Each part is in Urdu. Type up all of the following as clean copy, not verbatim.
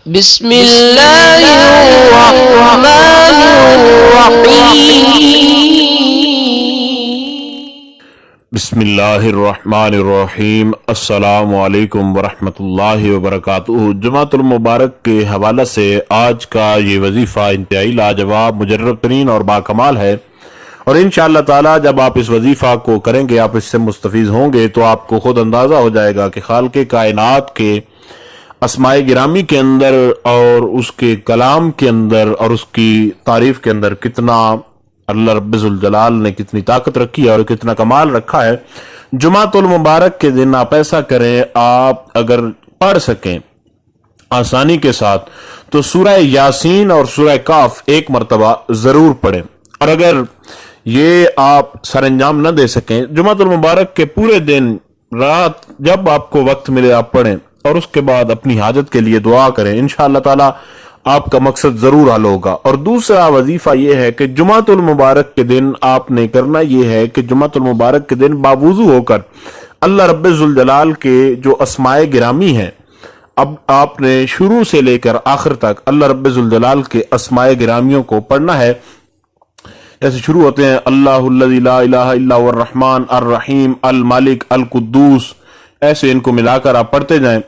بسم اللہ الرحمن الرحیم بسم اللہ الرحمن الرحیم۔ السلام علیکم ورحمۃ اللہ وبرکاتہ۔ جمعۃ المبارک کے حوالے سے آج کا یہ وظیفہ انتہائی لاجواب، مجرب ترین اور باکمال ہے، اور انشاءاللہ تعالی جب آپ اس وظیفہ کو کریں گے، آپ اس سے مستفیض ہوں گے، تو آپ کو خود اندازہ ہو جائے گا کہ خالق کائنات کے اسماء گرامی کے اندر اور اس کے کلام کے اندر اور اس کی تعریف کے اندر کتنا اللہ رب ذوالجلال نے کتنی طاقت رکھی ہے اور کتنا کمال رکھا ہے۔ جمعۃ المبارک کے دن آپ ایسا کریں، آپ اگر پڑھ سکیں آسانی کے ساتھ تو سورہ یاسین اور سورہ کاف ایک مرتبہ ضرور پڑھیں، اور اگر یہ آپ سر انجام نہ دے سکیں، جمعۃ المبارک کے پورے دن رات جب آپ کو وقت ملے آپ پڑھیں، اور اس کے بعد اپنی حاجت کے لیے دعا کریں، انشاءاللہ تعالی آپ کا مقصد ضرور حل ہوگا۔ اور دوسرا وظیفہ یہ ہے کہ جمعۃ المبارک کے دن آپ نے کرنا یہ ہے کہ جمعۃ المبارک کے دن باوضو ہو کر اللہ رب ذوالجلال کے جو اسماء گرامی ہیں، اب آپ نے شروع سے لے کر آخر تک اللہ رب ذوالجلال کے اسماء گرامیوں کو پڑھنا ہے۔ ایسے شروع ہوتے ہیں اللہ الذی لا الہ الا هو الرحمن الرحیم المالک القدوس، ایسے ان کو ملا کر آپ پڑھتے جائیں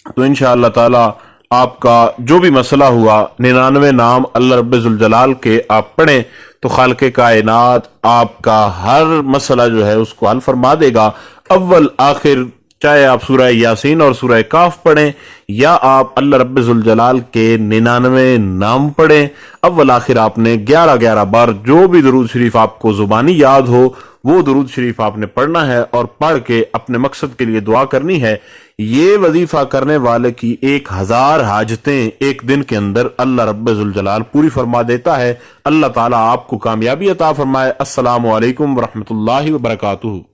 تو انشاءاللہ تعالی آپ کا جو بھی مسئلہ ہوا، 99 نام اللہ رب ذوالجلال کے آپ پڑھیں تو خالق کائنات آپ کا ہر مسئلہ جو ہے اس کو حل فرما دے گا، اول آخر، چاہے آپ سورہ یاسین اور سورہ کاف پڑھیں یا آپ اللہ رب ذوالجلال کے 99 نام پڑھیں، اول آخر آپ نے 11 بار جو بھی درود شریف آپ کو زبانی یاد ہو وہ درود شریف آپ نے پڑھنا ہے، اور پڑھ کے اپنے مقصد کے لیے دعا کرنی ہے۔ یہ وظیفہ کرنے والے کی 1000 حاجتیں ایک دن کے اندر اللہ رب ذوالجلال پوری فرما دیتا ہے۔ اللہ تعالیٰ آپ کو کامیابی عطا فرمائے۔ السلام علیکم ورحمۃ اللہ وبرکاتہ۔